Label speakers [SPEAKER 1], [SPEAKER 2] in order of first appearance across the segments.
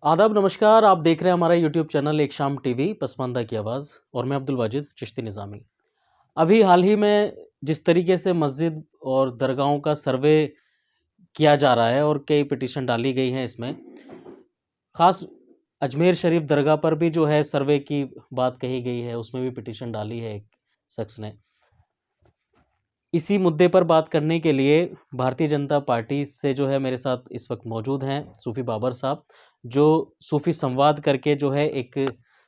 [SPEAKER 1] आदाब नमस्कार। आप देख रहे हैं हमारा यूट्यूब चैनल एक शाम टीवी पसमानदा की आवाज़ और मैं अब्दुल वाजिद चिश्ती निज़ामी। अभी हाल ही में जिस तरीके से मस्जिद और दरगाहों का सर्वे किया जा रहा है और कई पिटीशन डाली गई हैं, इसमें ख़ास अजमेर शरीफ दरगाह पर भी जो है सर्वे की बात कही गई है, उसमें भी पिटीशन डाली है एक शख्स ने। इसी मुद्दे पर बात करने के लिए भारतीय जनता पार्टी से जो है मेरे साथ इस वक्त मौजूद हैं सूफ़ी बाबर साहब, जो सूफ़ी संवाद करके जो है एक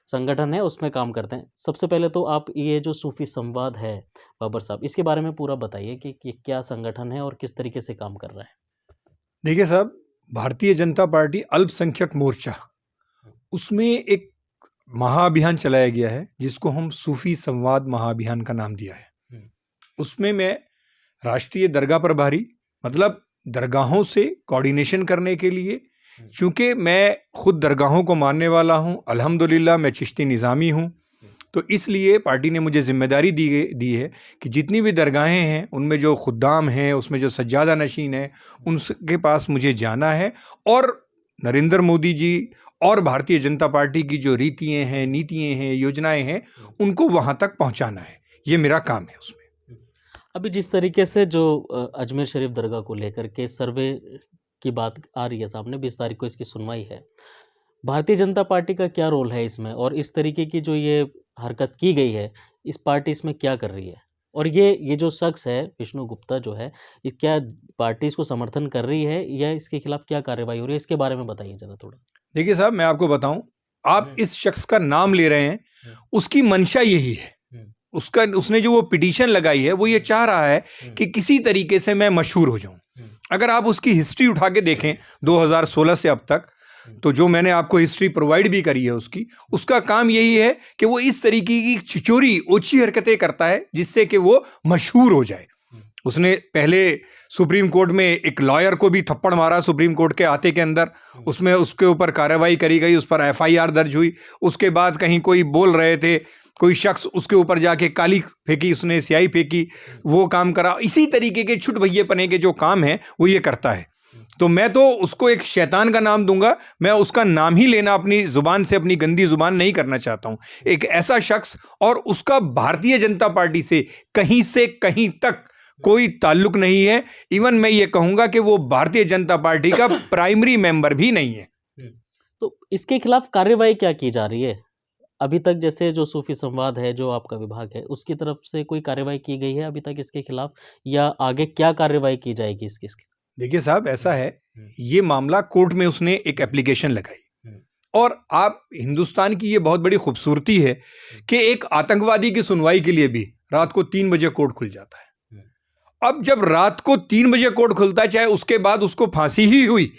[SPEAKER 1] संगठन है उसमें काम करते हैं। सबसे पहले तो आप ये जो सूफ़ी संवाद है बाबर साहब, इसके बारे में पूरा बताइए कि ये क्या संगठन है और किस तरीके से काम कर रहा है।
[SPEAKER 2] देखिए साहब, भारतीय जनता पार्टी अल्पसंख्यक मोर्चा, उसमें एक महाअभियान चलाया गया है जिसको हम सूफ़ी संवाद महाअभियान का नाम दिया है। उसमें मैं राष्ट्रीय दरगाह प्रभारी, मतलब दरगाहों से कोऑर्डिनेशन करने के लिए, चूँकि मैं खुद दरगाहों को मानने वाला हूँ, अल्हम्दुलिल्लाह मैं चिश्ती निज़ामी हूँ, तो इसलिए पार्टी ने मुझे जिम्मेदारी दी है कि जितनी भी दरगाहें हैं उनमें जो खुद्दाम हैं, उसमें जो सज्जादा नशीन हैं, उनके पास मुझे जाना है और नरेंद्र मोदी जी और भारतीय जनता पार्टी की जो रीतियाँ हैं, नीतियाँ हैं, योजनाएं हैं, उनको वहाँ तक पहुँचाना है। ये मेरा काम है उसमें।
[SPEAKER 1] अभी जिस तरीके से जो अजमेर शरीफ दरगाह को लेकर के सर्वे की बात आ रही है सामने, 20 तारीख को इसकी सुनवाई है, भारतीय जनता पार्टी का क्या रोल है इसमें और इस तरीके की जो ये हरकत की गई है, इस पार्टी इसमें क्या कर रही है? और ये जो शख्स है विष्णु गुप्ता जो है, क्या पार्टी इसको समर्थन कर रही है या इसके खिलाफ क्या कार्रवाई हो रही है, इसके बारे में बताइए ज़रा थोड़ा।
[SPEAKER 2] देखिए साहब, मैं आपको बताऊं, आप इस शख्स का नाम ले रहे हैं, उसकी मंशा यही है। उसने जो वो पिटीशन लगाई है वो ये चाह रहा है कि किसी तरीके से मैं मशहूर हो जाऊं। अगर आप उसकी हिस्ट्री उठा के देखें 2016 से अब तक, तो जो मैंने आपको हिस्ट्री प्रोवाइड भी करी है उसका काम यही है कि वो इस तरीके की छिचोरी ओछी हरकतें करता है जिससे कि वो मशहूर हो जाए। उसने पहले सुप्रीम कोर्ट में एक लॉयर को भी थप्पड़ मारा, सुप्रीम कोर्ट के आते के अंदर, उसमें उसके ऊपर कार्रवाई करी गई, उस पर FIR दर्ज हुई। उसके बाद कहीं कोई बोल रहे थे, कोई शख्स उसके ऊपर जाके काली फेंकी, उसने स्याही फेंकी, वो काम करा। इसी तरीके के छुट भैयेपने के जो काम है वो ये करता है। तो मैं तो उसको एक शैतान का नाम दूंगा, मैं उसका नाम ही लेना अपनी जुबान से, अपनी गंदी जुबान नहीं करना चाहता हूं। एक ऐसा शख्स, और उसका भारतीय जनता पार्टी से कहीं तक कोई ताल्लुक नहीं है। इवन मैं ये कहूंगा कि वो भारतीय जनता पार्टी का प्राइमरी मेंबर भी नहीं है।
[SPEAKER 1] तो इसके खिलाफ कार्रवाई क्या की जा रही है अभी तक? जैसे जो सूफी संवाद है, जो आपका विभाग है, उसकी तरफ से कोई कार्रवाई की गई है अभी तक इसके खिलाफ, या आगे क्या कार्रवाई की जाएगी इसकी?
[SPEAKER 2] देखिए साहब, ऐसा है, ये मामला कोर्ट में उसने एक एप्लीकेशन लगाई, और आप, हिंदुस्तान की ये बहुत बड़ी खूबसूरती है कि एक आतंकवादी की सुनवाई के लिए भी रात को 3 बजे कोर्ट खुल जाता है। अब जब रात को 3 बजे कोर्ट खुलता है, चाहे उसके बाद उसको फांसी ही हुई,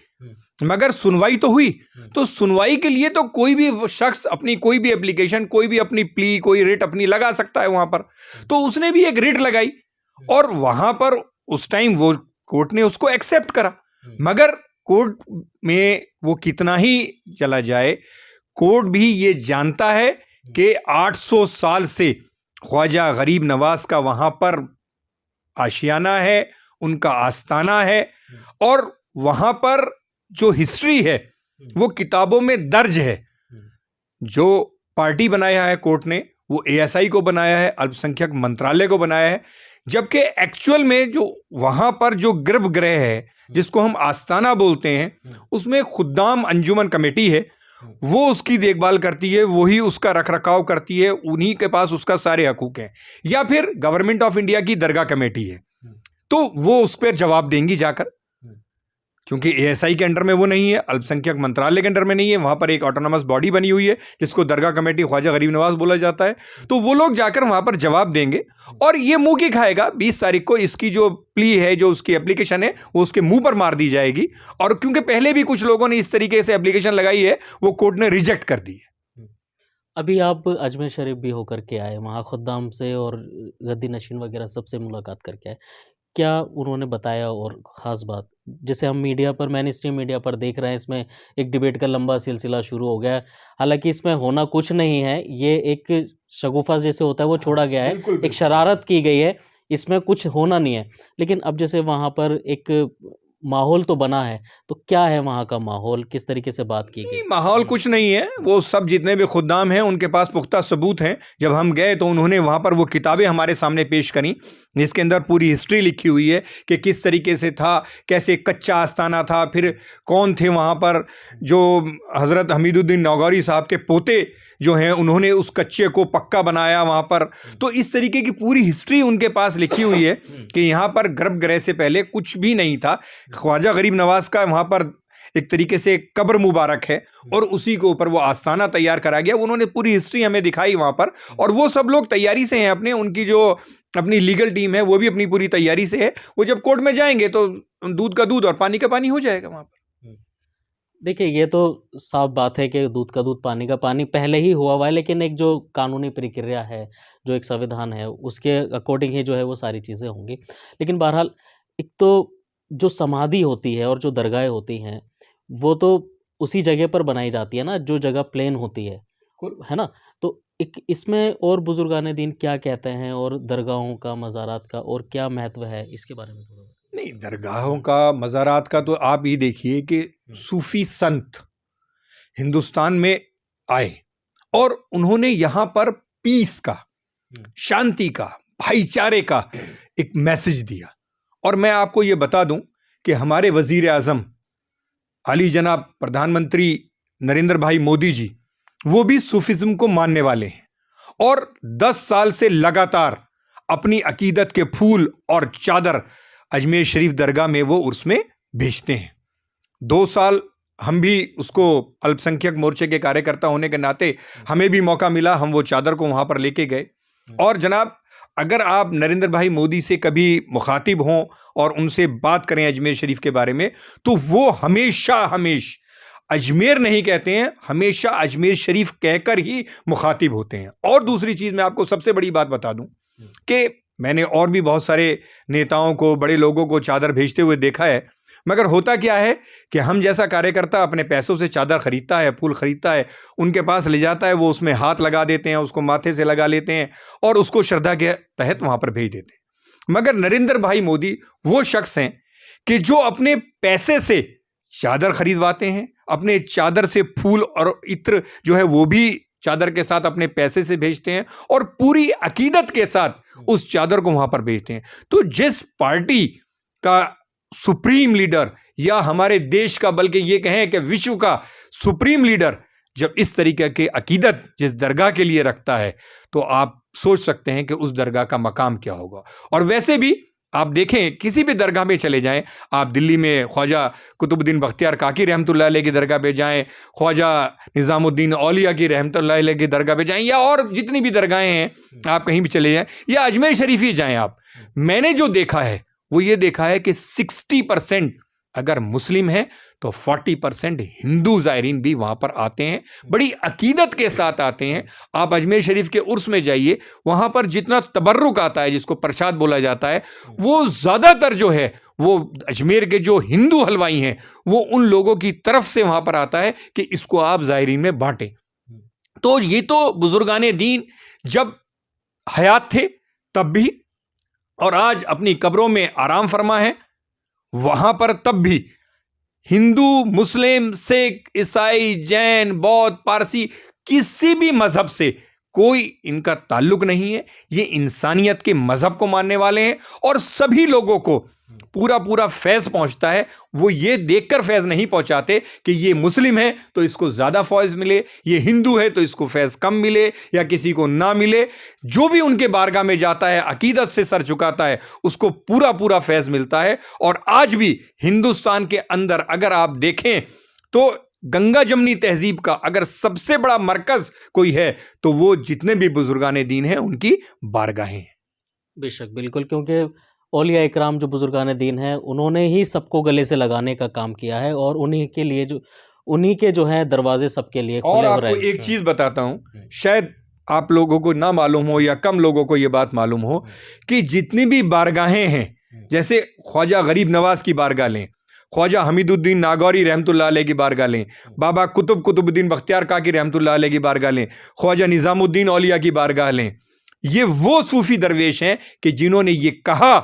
[SPEAKER 2] मगर सुनवाई तो हुई। तो सुनवाई के लिए तो कोई भी शख्स अपनी कोई भी एप्लीकेशन, कोई भी अपनी प्ली, कोई रिट अपनी लगा सकता है वहां पर। तो उसने भी एक रिट लगाई और वहां पर उस टाइम वो कोर्ट ने उसको एक्सेप्ट करा। मगर कोर्ट में वो कितना ही चला जाए, कोर्ट भी ये जानता है कि 800 साल से ख्वाजा गरीब नवाज का वहां पर आशियाना है, उनका आस्थाना है, और वहां पर जो हिस्ट्री है वो किताबों में दर्ज है। जो पार्टी बनाया है कोर्ट ने, वो ASI को बनाया है, अल्पसंख्यक मंत्रालय को बनाया है, जबकि एक्चुअल में जो वहां पर जो गर्भगृह है, जिसको हम आस्थाना बोलते हैं, उसमें खुद्दाम अंजुमन कमेटी है, वो उसकी देखभाल करती है, वही उसका रखरखाव करती है, उन्हीं के पास उसका सारे हकूक हैं। या फिर गवर्नमेंट ऑफ इंडिया की दरगाह कमेटी है, तो वो उस पर जवाब देंगी जाकर, क्योंकि ASI के अंडर में वो नहीं है, अल्पसंख्यक मंत्रालय के अंडर में नहीं है, वहां पर एक ऑटोनोमस बॉडी बनी हुई है जिसको दरगाह कमेटी ख्वाजा गरीब नवाज बोला जाता है। तो वो लोग जाकर वहां पर जवाब देंगे और ये मुंह की खाएगा। 20 तारीख को इसकी जो प्ली है, जो उसकी एप्लीकेशन है, वो उसके मुंह पर मार दी जाएगी। और क्योंकि पहले भी कुछ लोगों ने इस तरीके से एप्लीकेशन लगाई है, वो कोर्ट ने रिजेक्ट कर दी है।
[SPEAKER 1] अभी आप अजमेर शरीफ भी होकर के आए, वहाँ खुद्दाम से और गद्दी नशीन वगैरह सबसे मुलाकात करके आए, क्या उन्होंने बताया? और ख़ास बात, जैसे हम मीडिया पर, मैन स्ट्रीम मीडिया पर देख रहे हैं, इसमें एक डिबेट का लंबा सिलसिला शुरू हो गया है। हालांकि इसमें होना कुछ नहीं है, ये एक शगुफा जैसे होता है वो छोड़ा गया है, एक शरारत की गई है, इसमें कुछ होना नहीं है। लेकिन अब जैसे वहाँ पर एक माहौल तो बना है, तो क्या है वहाँ का माहौल, किस तरीके से बात की गई?
[SPEAKER 2] माहौल कुछ नहीं है, वो सब जितने भी खुद्दाम हैं उनके पास पुख्ता सबूत हैं। जब हम गए तो उन्होंने वहाँ पर वो किताबें हमारे सामने पेश करी, जिसके अंदर पूरी हिस्ट्री लिखी हुई है कि किस तरीके से था, कैसे कच्चा आस्थाना था, फिर कौन थे वहाँ पर जो हज़रत हमीदुद्दीन नौगौरी साहब के पोते जो हैं उन्होंने उस कच्चे को पक्का बनाया वहाँ पर। तो इस तरीके की पूरी हिस्ट्री उनके पास लिखी हुई है कि यहाँ पर गर्भगृह से पहले कुछ भी नहीं था। ख्वाजा गरीब नवाज का वहाँ पर एक तरीके से कब्र मुबारक है और उसी के ऊपर वो आस्थाना तैयार करा गया। उन्होंने पूरी हिस्ट्री हमें दिखाई वहाँ पर, और वो सब लोग तैयारी से हैं अपने, उनकी जो अपनी लीगल टीम है वो भी अपनी पूरी तैयारी से है। वो जब कोर्ट में जाएंगे तो दूध का दूध और पानी का पानी हो जाएगा वहाँ पर।
[SPEAKER 1] देखिए, ये तो साफ बात है कि दूध का दूध पानी का पानी पहले ही हुआ हुआ है, लेकिन एक जो कानूनी प्रक्रिया है, जो एक संविधान है, उसके अकॉर्डिंग ही जो है वो सारी चीज़ें होंगी। लेकिन बहरहाल एक तो जो समाधि होती है और जो दरगाहें होती हैं, वो तो उसी जगह पर बनाई जाती है ना, जो जगह प्लेन होती है ना? तो एक इसमें और बुजुर्गाने दीन क्या कहते हैं, और दरगाहों का, मज़ारात का और क्या महत्व है, इसके बारे में थोड़ा?
[SPEAKER 2] नहीं, दरगाहों का, मज़ारात का तो आप ये देखिए कि सूफी संत हिंदुस्तान में आए और उन्होंने यहाँ पर पीस का, शांति का, भाईचारे का एक मैसेज दिया। और मैं आपको ये बता दूं कि हमारे वजीर आज़म आली जनाब प्रधानमंत्री नरेंद्र भाई मोदी जी, वो भी सूफिज्म को मानने वाले हैं और 10 साल से लगातार अपनी अकीदत के फूल और चादर अजमेर शरीफ दरगाह में वो उर्स में भेजते हैं। 2 साल हम भी उसको अल्पसंख्यक मोर्चे के कार्यकर्ता होने के नाते हमें भी मौका मिला, हम वो चादर को वहाँ पर लेके गए। और जनाब, अगर आप नरेंद्र भाई मोदी से कभी मुखातिब हों और उनसे बात करें अजमेर शरीफ के बारे में, तो वो हमेशा अजमेर नहीं कहते हैं, हमेशा अजमेर शरीफ कहकर ही मुखातिब होते हैं। और दूसरी चीज़ मैं आपको सबसे बड़ी बात बता दूं कि मैंने और भी बहुत सारे नेताओं को, बड़े लोगों को चादर भेजते हुए देखा है, मगर होता क्या है कि हम जैसा कार्यकर्ता अपने पैसों से चादर खरीदता है, फूल खरीदता है, उनके पास ले जाता है, वो उसमें हाथ लगा देते हैं, उसको माथे से लगा लेते हैं और उसको श्रद्धा के तहत वहाँ पर भेज देते हैं। मगर नरेंद्र भाई मोदी वो शख्स हैं कि जो अपने पैसे से चादर खरीदवाते हैं, अपने चादर से फूल और इत्र जो है वो भी चादर के साथ अपने पैसे से भेजते हैं और पूरी अकीदत के साथ उस चादर को वहाँ पर भेजते हैं। तो जिस पार्टी का सुप्रीम लीडर, या हमारे देश का, बल्कि ये कहें कि विश्व का सुप्रीम लीडर, जब इस तरीके की अकीदत जिस दरगाह के लिए रखता है, तो आप सोच सकते हैं कि उस दरगाह का मकाम क्या होगा। और वैसे भी आप देखें, किसी भी दरगाह में चले जाएं, आप दिल्ली में ख्वाजा कुतुबुद्दीन बख्तियार काकी रहमतुल्लाह अलैह की दरगाह पे जाएं, ख्वाजा निज़ामुद्दीन औलिया की रहमतुल्लाह अलैह की दरगाह पे जाएं, या और जितनी भी दरगाहें हैं आप कहीं भी चले जाएं, या अजमेर शरीफ ही जाएं आप, मैंने जो देखा है वो ये देखा है कि 60% अगर मुस्लिम है तो 40% हिंदू ज़ायरीन भी वहाँ पर आते हैं, बड़ी अकीदत के साथ आते हैं। आप अजमेर शरीफ के उर्स में जाइए, वहाँ पर जितना तबर्रुक आता है, जिसको प्रसाद बोला जाता है, वो ज़्यादातर जो है वो अजमेर के जो हिंदू हलवाई हैं वो उन लोगों की तरफ से वहाँ पर आता है कि इसको आप ज़ायरीन में बांटें। तो ये तो बुजुर्गाने दीन जब हयात थे तब भी, और आज अपनी कब्रों में आराम फरमा है, वहां पर तब भी हिंदू, मुस्लिम, सिख, ईसाई, जैन, बौद्ध, पारसी, किसी भी मजहब से कोई इनका ताल्लुक नहीं है। ये इंसानियत के मजहब को मानने वाले हैं और सभी लोगों को पूरा फैज़ पहुंचता है। वो ये देखकर फैज़ नहीं पहुंचाते कि ये मुस्लिम है तो इसको ज़्यादा फैज़ मिले, ये हिंदू है तो इसको फैज़ कम मिले या किसी को ना मिले। जो भी उनके बारगाह में जाता है, अकीदत से सर झुकाता है, उसको पूरा फैज़ मिलता है। और आज भी हिंदुस्तान के अंदर अगर आप देखें तो गंगा जमनी तहजीब का अगर सबसे बड़ा मरकज़ कोई है तो वो जितने भी बुजुर्गाने दीन हैं उनकी बारगाहें हैं।
[SPEAKER 1] बेशक, बिल्कुल, क्योंकि औलिया इकराम जो बुजुर्गान दीन हैं उन्होंने ही सबको गले से लगाने का काम किया है, और उन्हीं के लिए उन्हीं के जो है दरवाजे सबके लिए खुले हो रहे हैं।
[SPEAKER 2] और आपको एक चीज़ बताता हूँ, शायद आप लोगों को ना मालूम हो या कम लोगों को ये बात मालूम हो कि जितनी भी बारगाहें हैं, जैसे ख्वाजा गरीब नवाज की बारगाह लें, ख्वाजा हमीदुद्दीन नागौरी रहमतुल्लाह अलैह की बारगाह लें, बाबा कुतुबुद्दीन बख्तियार काकी रहमतुल्लाह अलैह की बारगाह लें, ख्वाजा निज़ामुद्दीन औलिया की बारगाह लें, ये वो सूफी दरवेश हैं कि जिन्होंने ये कहा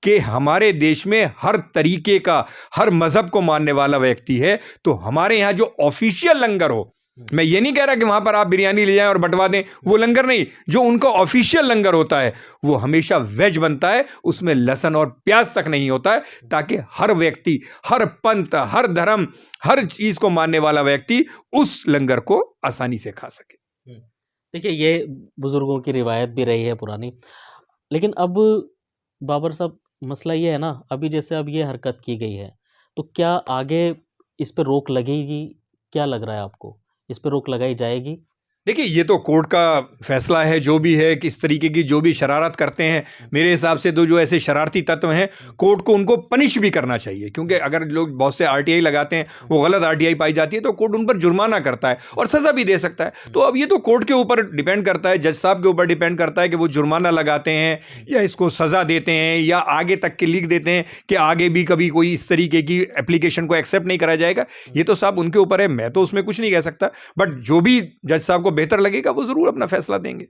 [SPEAKER 2] कि हमारे देश में हर तरीके का, हर मजहब को मानने वाला व्यक्ति है, तो हमारे यहाँ जो ऑफिशियल लंगर हो, मैं ये नहीं कह रहा कि वहां पर आप बिरयानी ले जाएं और बंटवा दें, वो लंगर नहीं, जो उनका ऑफिशियल लंगर होता है वो हमेशा वेज बनता है, उसमें लहसुन और प्याज तक नहीं होता है, ताकि हर व्यक्ति, हर पंथ, हर धर्म, हर चीज को मानने वाला व्यक्ति उस लंगर को आसानी से खा सके।
[SPEAKER 1] देखिए, ये बुजुर्गों की रिवायत भी रही है पुरानी, लेकिन अब बाबर साहब मसला ये है ना, अभी जैसे अब ये हरकत की गई है, तो क्या आगे इस पे रोक लगेगी? क्या लग रहा है आपको, इस पे रोक लगाई जाएगी?
[SPEAKER 2] देखिए, ये तो कोर्ट का फैसला है, जो भी है, किस तरीके की जो भी शरारत करते हैं, मेरे हिसाब से जो ऐसे शरारती तत्व हैं, कोर्ट को उनको पनिश भी करना चाहिए, क्योंकि अगर लोग बहुत से आरटीआई लगाते हैं, वो गलत आरटीआई पाई जाती है, तो कोर्ट उन पर जुर्माना करता है और सजा भी दे सकता है। तो अब ये तो कोर्ट के ऊपर डिपेंड करता है, जज साहब के ऊपर डिपेंड करता है कि वो जुर्माना लगाते हैं या इसको सजा देते हैं या आगे तक के लिख देते हैं कि आगे भी कभी कोई इस तरीके की एप्लीकेशन को एक्सेप्ट नहीं करा जाएगा। ये तो साहब उनके ऊपर है, मैं तो उसमें कुछ नहीं कह सकता, बट जो भी जज साहब को बेहतर लगेगा वो जरूर अपना फैसला देंगे।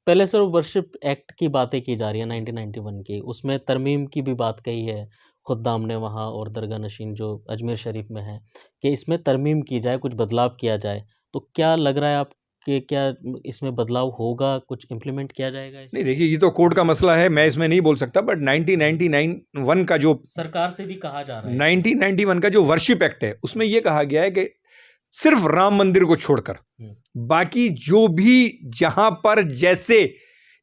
[SPEAKER 1] पहले सर वर्शिप एक्ट की बातें की जा रही है 1991 की, उसमें तरमीम की भी बात कही है खुद्दाम ने वहाँ और दरगाह नशीन जो अजमेर शरीफ में है, कि इसमें तरमीम की जाए, कुछ बदलाव किया जाए। तो क्या लग रहा है आप कि क्या इसमें बदलाव होगा, कुछ इम्प्लीमेंट किया जाएगा इसमें?
[SPEAKER 2] नहीं, देखिए, ये तो कोर्ट का मसला है, मैं इसमें नहीं बोल सकता, बट 1991 का जो
[SPEAKER 1] सरकार से भी कहा जा रहा है,
[SPEAKER 2] 1991 का जो वर्शिप एक्ट है, उसमें यह कहा गया है कि सिर्फ राम मंदिर को छोड़कर बाकी जो भी जहां पर जैसे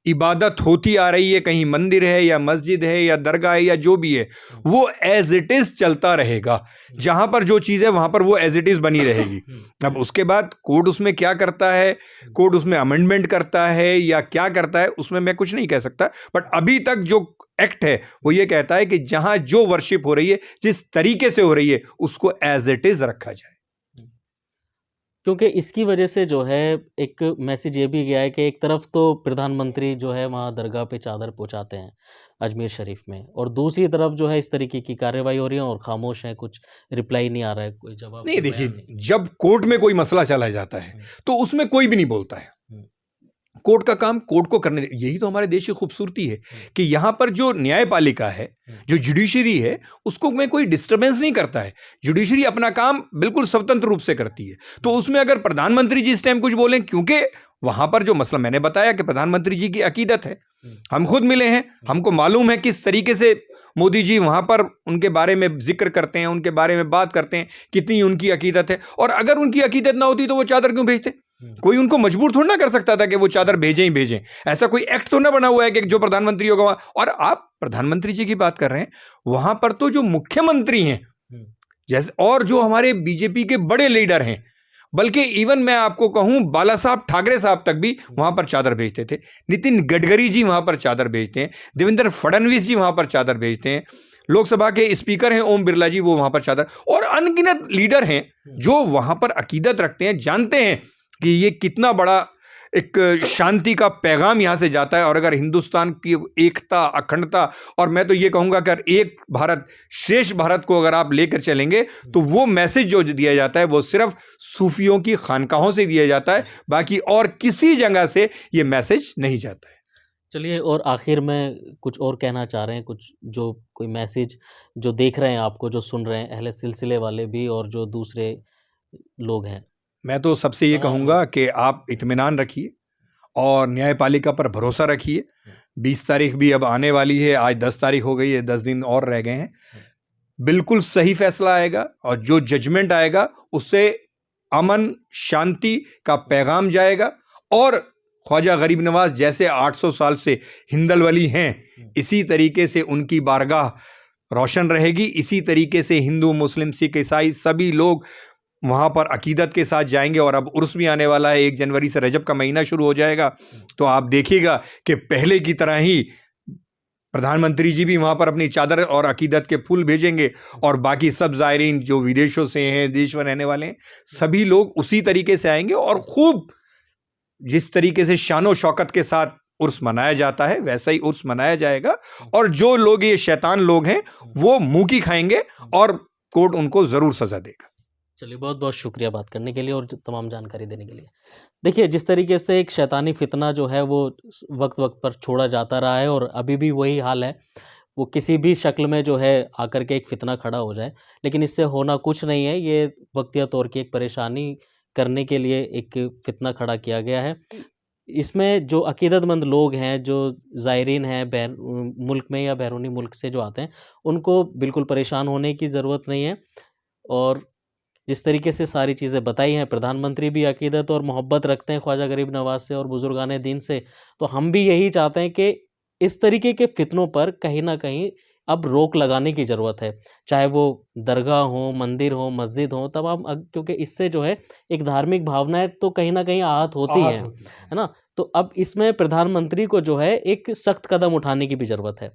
[SPEAKER 2] इबादत होती आ रही है, कहीं मंदिर है या मस्जिद है या दरगाह है या जो भी है, वो एज इट इज चलता रहेगा। जहां पर जो चीज है वहां पर वो एज इट इज बनी रहेगी। अब उसके बाद कोर्ट उसमें क्या करता है, कोर्ट उसमें अमेंडमेंट करता है या क्या करता है, उसमें मैं कुछ नहीं कह सकता, बट अभी तक जो एक्ट है वो ये कहता है कि जहां जो वर्शिप हो रही है, जिस तरीके से हो रही है, उसको एज इट इज रखा जाए।
[SPEAKER 1] क्योंकि इसकी वजह से जो है एक मैसेज ये भी गया है कि एक तरफ तो प्रधानमंत्री जो है वहाँ दरगाह पे चादर पहुँचाते हैं अजमेर शरीफ में, और दूसरी तरफ जो है इस तरीके की कार्रवाई हो रही है और खामोश है, कुछ रिप्लाई नहीं आ रहा है, कोई जवाब
[SPEAKER 2] नहीं। देखिए, जब कोर्ट में कोई मसला चला जाता है तो उसमें कोई भी नहीं बोलता है। कोर्ट का काम कोर्ट को करने, यही तो हमारे देश की खूबसूरती है कि यहाँ पर जो न्यायपालिका है, जो जुडिशरी है, उसको में कोई डिस्टर्बेंस नहीं करता है। जुडिशरी अपना काम बिल्कुल स्वतंत्र रूप से करती है। तो उसमें अगर प्रधानमंत्री जी इस टाइम कुछ बोलें, क्योंकि वहां पर जो मसला मैंने बताया कि प्रधानमंत्री जी की अकीदत है, हम खुद मिले हैं, हमको मालूम है किस तरीके से मोदी जी वहां पर उनके बारे में जिक्र करते हैं, उनके बारे में बात करते हैं, कितनी उनकी अकीदत है। और अगर उनकी अकीदत ना होती तो वो चादर क्यों भेजते? कोई उनको मजबूर थोड़ा ना कर सकता था कि वो चादर भेजें ही भेजें। ऐसा कोई एक्ट तो ना बना हुआ है कि जो प्रधानमंत्री होगा। और आप प्रधानमंत्री जी की बात कर रहे हैं, वहां पर तो जो मुख्यमंत्री हैं जैसे, और जो हमारे बीजेपी के बड़े लीडर हैं, बल्कि इवन मैं आपको कहूं बाला साहब ठाकरे साहब तक भी वहां पर चादर भेजते थे। नितिन गडकरी जी वहां पर चादर भेजते हैं, देवेंद्र फडणवीस जी वहां पर चादर भेजते हैं, लोकसभा के स्पीकर हैं ओम बिरला जी, वो वहां पर चादर, और अनगिनत लीडर हैं जो वहां पर अकीदत रखते हैं, जानते हैं कि ये कितना बड़ा एक शांति का पैगाम यहां से जाता है। और अगर हिंदुस्तान की एकता, अखंडता, और मैं तो ये कहूंगा कि अगर एक भारत श्रेष्ठ भारत को अगर आप लेकर चलेंगे, तो वो मैसेज जो दिया जाता है वो सिर्फ सूफियों की खानकाहों से दिया जाता है, बाकी और किसी जगह से ये मैसेज नहीं जाता है।
[SPEAKER 1] चलिए, और आखिर में कुछ और कहना चाह रहे हैं, कुछ जो कोई मैसेज जो देख रहे हैं आपको, जो सुन रहे हैं अहले सिलसिले वाले भी और जो दूसरे लोग हैं?
[SPEAKER 2] मैं तो सबसे ये कहूँगा कि आप इत्मीनान रखिए और न्यायपालिका पर भरोसा रखिए। 20 तारीख भी अब आने वाली है, आज 10 तारीख हो गई है, 10 दिन और रह गए हैं। बिल्कुल सही फैसला आएगा और जो जजमेंट आएगा उससे अमन, शांति का पैगाम जाएगा। और ख्वाजा गरीब नवाज जैसे 800 साल से हिंदलवली हैं, इसी तरीके से उनकी बारगाह रोशन रहेगी। इसी तरीके से हिंदू, मुस्लिम, सिख, ईसाई सभी लोग वहाँ पर अकीदत के साथ जाएंगे। और अब उर्स भी आने वाला है, 1 जनवरी से रजब का महीना शुरू हो जाएगा, तो आप देखिएगा कि पहले की तरह ही प्रधानमंत्री जी भी वहाँ पर अपनी चादर और अकीदत के फूल भेजेंगे, और बाकी सब ज़ायरीन जो विदेशों से हैं, देश में रहने वाले हैं, सभी लोग उसी तरीके से आएंगे। और खूब जिस तरीके से शानो शौकत के साथ उर्स मनाया जाता है वैसा ही उर्स मनाया जाएगा। और जो लोग ये शैतान लोग हैं वो मुंह की खाएंगे और कोर्ट उनको ज़रूर सज़ा देगा।
[SPEAKER 1] चलिए, बहुत बहुत शुक्रिया बात करने के लिए और तमाम जानकारी देने के लिए। देखिए, जिस तरीके से एक शैतानी फितना जो है वो वक्त वक्त पर छोड़ा जाता रहा है और अभी भी वही हाल है, वो किसी भी शक्ल में जो है आकर के एक फितना खड़ा हो जाए, लेकिन इससे होना कुछ नहीं है। ये वक्तिया तौर की एक परेशानी करने के लिए एक फितना खड़ा किया गया है। इसमें जो अकीदतमंद लोग हैं, जो ज़ायरीन हैं मुल्क में या बैरूनी मुल्क से जो आते हैं, उनको बिल्कुल परेशान होने की ज़रूरत नहीं है। और जिस तरीके से सारी चीज़ें बताई हैं, प्रधानमंत्री भी अकीदत और मोहब्बत रखते हैं ख्वाजा गरीब नवाज़ से और बुजुर्गाने दीन से, तो हम भी यही चाहते हैं कि इस तरीके के फितनों पर कहीं न कहीं अब रोक लगाने की ज़रूरत है। चाहे वो दरगाह हो, मंदिर हो, मस्जिद हो, तमाम क्योंकि इससे जो है एक धार्मिक भावनाएँ तो कहीं न कहीं आहत होती हैं, है ना? तो अब इसमें प्रधानमंत्री को जो है एक सख्त कदम उठाने की भी ज़रूरत है।